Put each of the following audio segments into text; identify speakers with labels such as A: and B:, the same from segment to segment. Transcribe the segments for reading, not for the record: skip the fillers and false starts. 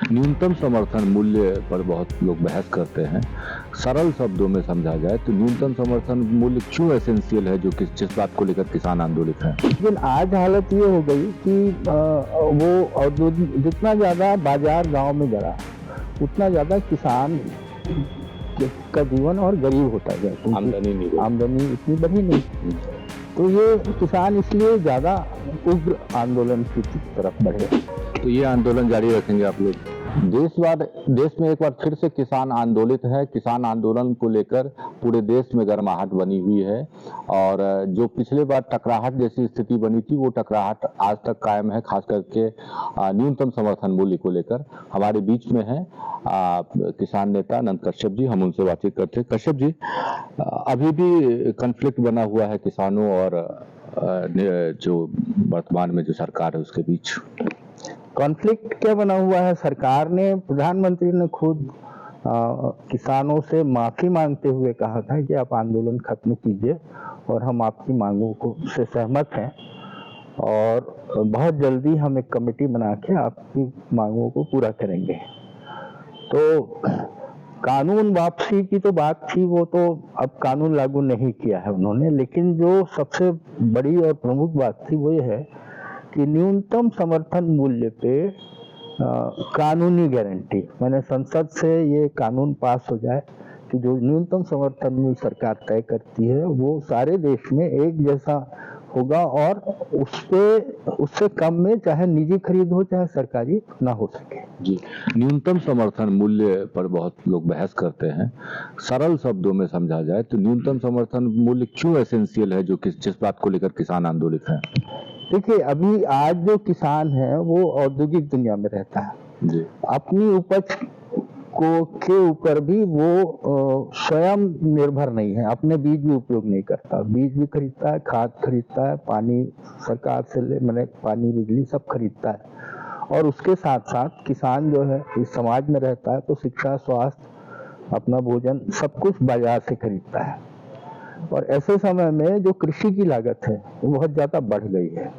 A: न्यूनतम समर्थन मूल्य पर बहुत लोग बहस करते हैं। सरल शब्दों में समझा जाए तो न्यूनतम समर्थन मूल्य क्यों एसेंशियल है, जो कि जिस बात को लेकर किसान आंदोलित हैं।
B: लेकिन आज हालत ये हो गई कि वो औद्योगिक जितना ज़्यादा बाजार गांव में बढ़ा उतना ज़्यादा किसान का जीवन और गरीब होता गया। आमदनी इतनी बढ़ी नहीं, तो ये किसान इसलिए ज़्यादा उग्र आंदोलन की तरफ बढ़े।
A: तो ये आंदोलन जारी रखेंगे आप लोग? देश में एक बार फिर से किसान आंदोलित है। किसान आंदोलन को लेकर पूरे देश में गर्माहट बनी हुई है और जो पिछले बार टकराहट जैसी स्थिति बनी थी, वो टकराहट आज तक कायम है, खास करके न्यूनतम समर्थन मूल्य को लेकर। हमारे बीच में है किसान नेता अनंत कश्यप जी, हम उनसे बातचीत करते हैं। कश्यप जी, अभी भी कॉन्फ्लिक्ट बना हुआ है किसानों और जो वर्तमान में जो सरकार है उसके बीच।
B: कॉन्फ्लिक्ट क्या बना हुआ है? सरकार ने, प्रधानमंत्री ने खुद किसानों से माफी मांगते हुए कहा था कि आप आंदोलन खत्म कीजिए और हम आपकी मांगों को से सहमत हैं और बहुत जल्दी हम एक कमेटी बना के आपकी मांगों को पूरा करेंगे। तो कानून वापसी की तो बात थी, वो तो अब कानून लागू नहीं किया है उन्होंने, लेकिन जो सबसे बड़ी और प्रमुख बात थी वो ये है कि न्यूनतम समर्थन मूल्य पे कानूनी गारंटी, मैंने संसद से ये कानून पास हो जाए कि जो न्यूनतम समर्थन मूल्य सरकार तय करती है वो सारे देश में एक जैसा होगा और उससे कम में चाहे निजी खरीद हो चाहे सरकारी ना हो सके।
A: जी, न्यूनतम समर्थन मूल्य पर बहुत लोग बहस करते हैं। सरल शब्दों में समझा जाए तो न्यूनतम समर्थन मूल्य क्यों एसेंशियल है, जो कि जिस बात को लेकर किसान आंदोलित हैं।
B: देखिए, अभी आज जो किसान है वो औद्योगिक दुनिया में रहता है जी। अपनी उपज के ऊपर भी वो स्वयं निर्भर नहीं है, अपने बीज भी उपयोग नहीं करता, बीज भी खरीदता है, खाद खरीदता है, पानी सरकार से मैंने पानी बिजली सब खरीदता है। और उसके साथ साथ किसान जो है इस समाज में रहता है तो शिक्षा, स्वास्थ्य, अपना भोजन सब कुछ बाजार से खरीदता है। और ऐसे समय में जो कृषि की लागत है वो बहुत ज़्यादा बढ़ गई है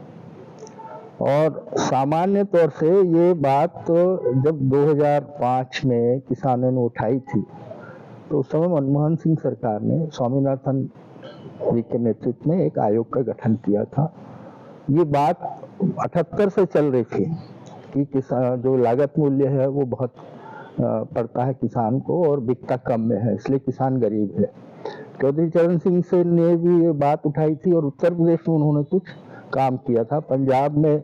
B: और सामान्य तौर से ये बात तो जब 2005 में किसानों ने उठाई थी तो उस समय मनमोहन सिंह सरकार ने स्वामीनाथन जी के नेतृत्व में एक आयोग का गठन किया था। ये बात 78 से चल रही थी कि किसान जो लागत मूल्य है वो बहुत पड़ता है किसान को और बिकता कम में है, इसलिए किसान गरीब है। चौधरी चरण सिंह से ने भी ये बात उठाई थी और उत्तर प्रदेश में उन्होंने कुछ काम किया था, पंजाब में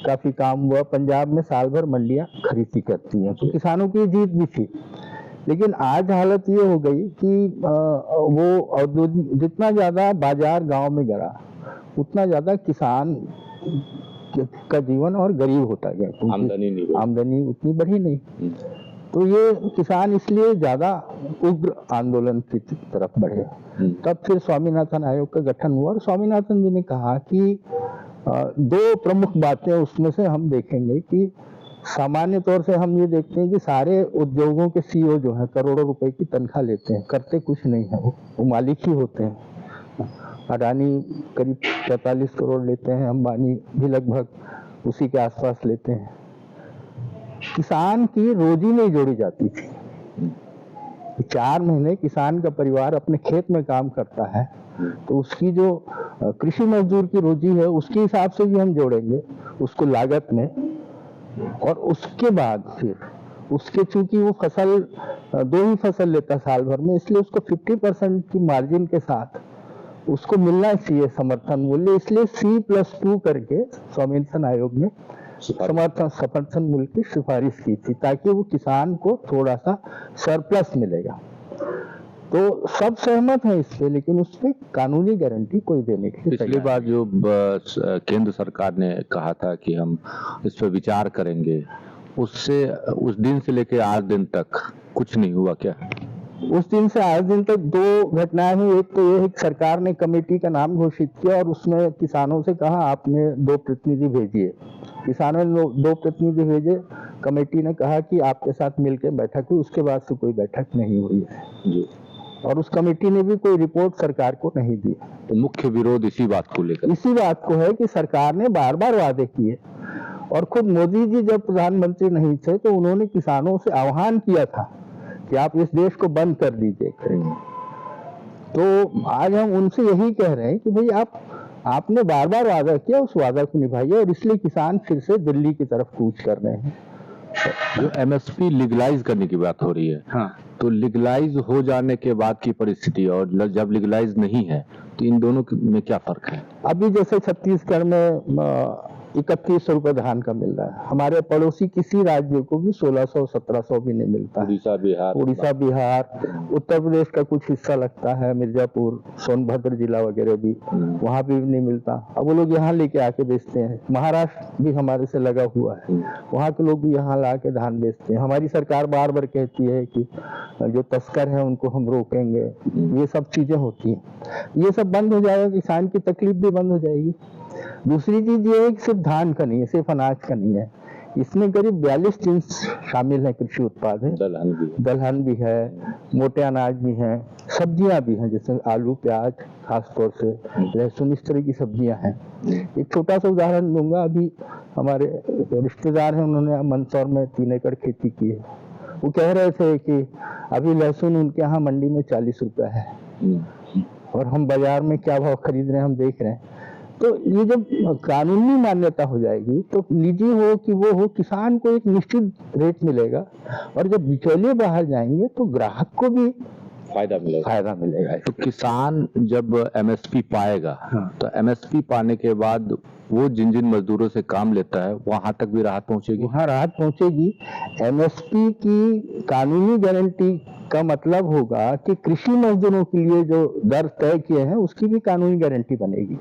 B: काफी काम हुआ, पंजाब में साल भर मंडियां खरीदी करती हैं, तो किसानों की जीत भी थी। लेकिन आज हालत ये हो गई कि वो औद्योगिक जितना ज्यादा बाजार गांव में गया उतना ज्यादा किसान का जीवन और गरीब होता गया, आमदनी उतनी बढ़ी नहीं, तो ये किसान इसलिए ज्यादा उग्र आंदोलन की तरफ बढ़े। तब फिर स्वामीनाथन आयोग का गठन हुआ और स्वामीनाथन जी ने कहा कि दो प्रमुख बातें उसमें से हम देखेंगे कि सामान्य तौर से हम ये देखते हैं कि सारे उद्योगों के सीईओ जो हैं करोड़ों रुपए की तनख्वाह लेते हैं, करते कुछ नहीं है, वो मालिक ही होते हैं। अडानी करीब 45 करोड़ लेते हैं, अंबानी भी लगभग उसी के आसपास लेते हैं। किसान की रोजी नहीं जोड़ी जाती थी। 4 महीने किसान का परिवार अपने खेत में काम करता है तो उसकी जो कृषि मजदूर की रोजी है उसके हिसाब से भी हम जोड़ेंगे उसको लागत में, और उसके बाद फिर उसके चूंकि वो फसल 2 ही फसल लेता साल भर में, इसलिए उसको 50% की मार्जिन के साथ उसको मिलना चाहिए समर्थन मूल्य, इसलिए C+2 करके स्वामीनाथन आयोग ने समर्थन मूल्य की सिफारिश की थी ताकि वो किसान को थोड़ा सा सरप्लस मिलेगा। तो सब सहमत हैं इस पे, लेकिन उस पे कानूनी गारंटी कोई देने की
A: पिछली बार जो केंद्र सरकार ने कहा था कि हम इस पर विचार करेंगे, उससे उस दिन से लेकर आज दिन तक कुछ नहीं हुआ क्या?
B: उस दिन से आज दिन तक 2 घटनाएं हुई। एक तो ये है कि सरकार ने कमेटी का नाम घोषित किया और उसमें किसानों से कहा आपने 2 प्रतिनिधि भेजिए, किसानों ने 2 प्रतिनिधि भेजे, कमेटी ने कहा कि आपके साथ मिलकर बैठक हुई, उसके बाद से कोई बैठक नहीं हुई है जी। और उस कमेटी ने भी कोई रिपोर्ट सरकार को नहीं दी।
A: तो मुख्य विरोध इसी बात को लेकर,
B: इसी बात को है कि सरकार ने बार बार वादे किए और खुद मोदी जी जब प्रधानमंत्री नहीं थे तो उन्होंने किसानों से आह्वान किया था कि आप इस देश को बंद कर दीजिए। तो आज हम उनसे यही कह रहे हैं कि भाई आपने बार बार वादा किया, उस वादा को निभाइए, और इसलिए किसान फिर से दिल्ली की तरफ कूच कर रहे हैं।
A: जो एमएसपी लीगलाइज करने की बात हो रही है,
B: हाँ,
A: तो लीगलाइज हो जाने के बाद की परिस्थिति और जब लीगलाइज नहीं है तो इन दोनों में क्या फर्क है?
B: अभी जैसे छत्तीसगढ़ में 3100 रुपए धान का मिल रहा है, हमारे पड़ोसी किसी राज्य को भी 1600-1700 भी नहीं मिलता है। उड़ीसा, बिहार, उत्तर प्रदेश का कुछ हिस्सा लगता है, मिर्जापुर, सोनभद्र जिला वगैरह भी, वहाँ भी नहीं मिलता। अब वो लोग यहाँ लेके आके बेचते हैं। महाराष्ट्र भी हमारे से लगा हुआ है, वहाँ के लोग भी यहाँ ला के धान बेचते हैं। हमारी सरकार बार बार कहती है कि जो तस्कर हैं उनको हम रोकेंगे, ये सब चीजें होती हैं। ये सब बंद हो जाएगा, किसान की तकलीफ भी बंद हो जाएगी। दूसरी चीज ये है कि सिर्फ धान का नहीं है, सिर्फ अनाज का नहीं है, इसमें करीब 42 जिन्स शामिल है, कृषि उत्पाद है, दलहन भी है, मोटे अनाज भी हैं, सब्जियां भी हैं, जैसे आलू, प्याज, खासतौर से लहसुन, इस तरह की सब्जियां हैं। एक छोटा सा उदाहरण दूंगा, अभी हमारे रिश्तेदार हैं, उन्होंने मंदसौर में 3 एकड़ खेती की है। वो कह रहे थे कि अभी लहसुन उनके यहाँ मंडी में 40 रुपए है और हम बाजार में क्या भाव खरीद रहे हैं हम देख रहे हैं। तो ये जब कानूनी मान्यता हो जाएगी तो निजी हो कि वो हो, किसान को एक निश्चित रेट मिलेगा, और जब बिचौलिए बाहर जाएंगे तो ग्राहक को भी फायदा मिलेगा।
A: तो किसान जब एमएसपी पाएगा, तो एमएसपी पाने के बाद वो जिन मजदूरों से काम लेता है वहां तक भी राहत पहुंचेगी?
B: वहाँ राहत पहुंचेगी। एमएसपी की कानूनी गारंटी का मतलब होगा कि कृषि मजदूरों के लिए जो दर तय किए हैं उसकी भी कानूनी गारंटी बनेगी।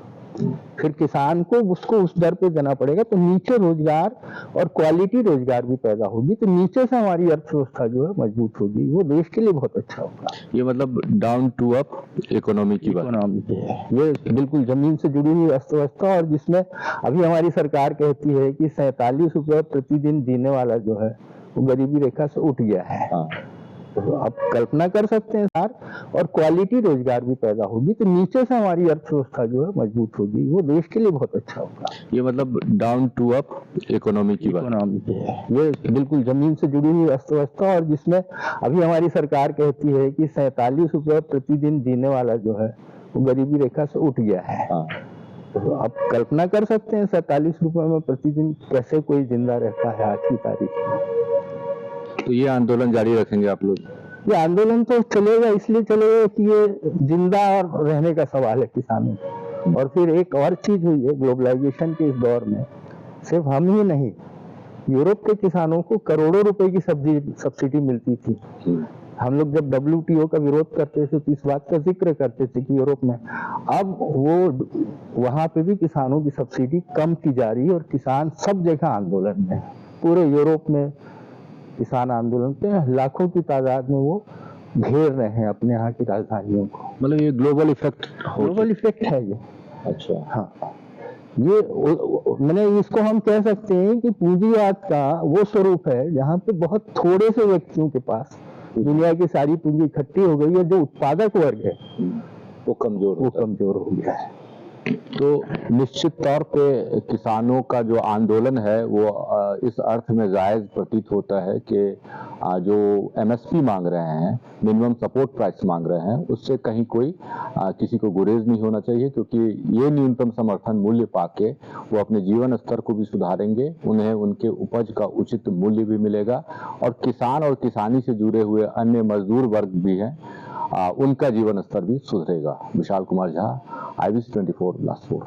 B: फिर किसान को उसको उस दर पे देना पड़ेगा, तो नीचे रोजगार और क्वालिटी रोजगार भी पैदा होगी, तो नीचे से हमारी अर्थव्यवस्था जो है मजबूत होगी, वो देश के लिए बहुत अच्छा होगा।
A: ये मतलब डाउन टू अप इकोनॉमी की बात
B: है, ये बिल्कुल जमीन से जुड़ी हुई अर्थव्यवस्था, और जिसमें अभी हमारी सरकार कहती है कि 47 रुपए प्रतिदिन जीने वाला जो है वो गरीबी रेखा से उठ गया है। तो आप कल्पना कर सकते हैं सर, और क्वालिटी रोजगार भी पैदा होगी, तो नीचे से हमारी अर्थव्यवस्था जो है मजबूत होगी, वो देश के लिए बहुत अच्छा होगा।
A: ये मतलब डाउन टू अप इकोनॉमी की बात
B: है, ये बिल्कुल जमीन से जुड़ी हुई अर्थव्यवस्था, और जिसमें अभी हमारी सरकार कहती है कि 47 रुपए प्रतिदिन जीने वाला जो है वो गरीबी रेखा से उठ गया है। तो आप कल्पना कर सकते हैं 47 रुपए में प्रतिदिन कैसे कोई जिंदा रहता है आज की तारीख में।
A: तो ये आंदोलन जारी रखेंगे आप लोग?
B: ये आंदोलन तो चलेगा, इसलिए चलेगा कि ये जिंदा और रहने का सवाल है किसानों। और फिर एक और चीज हुई है ग्लोबलाइजेशन के इस दौर में, सिर्फ हम ही नहीं, यूरोप के किसानों को करोड़ों रुपए की सब्सिडी मिलती थी। हम लोग जब WTO का विरोध करते थे तो इस बात का जिक्र करते थे कि यूरोप में अब वो वहां पे भी किसानों की सब्सिडी कम की जा रही है, और किसान सब जगह आंदोलन में, पूरे यूरोप में किसान आंदोलन पे लाखों की तादाद में वो घेर रहे हैं अपने यहाँ की राजधानियों को।
A: मतलब ये ग्लोबल इफेक्ट
B: है ये।
A: अच्छा,
B: हाँ, ये मैंने इसको हम कह सकते हैं कि पूंजीवाद का वो स्वरूप है जहाँ पे बहुत थोड़े से व्यक्तियों के पास दुनिया की सारी पूंजी इकट्ठी हो गई है, जो उत्पादक वर्ग है
A: वो कमजोर
B: हो गया है।
A: तो निश्चित तौर पे किसानों का जो आंदोलन है वो इस अर्थ में जायज प्रतीत होता है कि जो एमएसपी मांग रहे हैं, मिनिमम सपोर्ट प्राइस मांग रहे हैं, उससे कहीं कोई किसी को गुरेज नहीं होना चाहिए, क्योंकि ये न्यूनतम समर्थन मूल्य पाके वो अपने जीवन स्तर को भी सुधारेंगे, उन्हें उनके उपज का उचित मूल्य भी मिलेगा, और किसान और किसानी से जुड़े हुए अन्य मजदूर वर्ग भी हैं, उनका जीवन स्तर भी सुधरेगा। विशाल कुमार झा, IBC 24 बिलासपुर।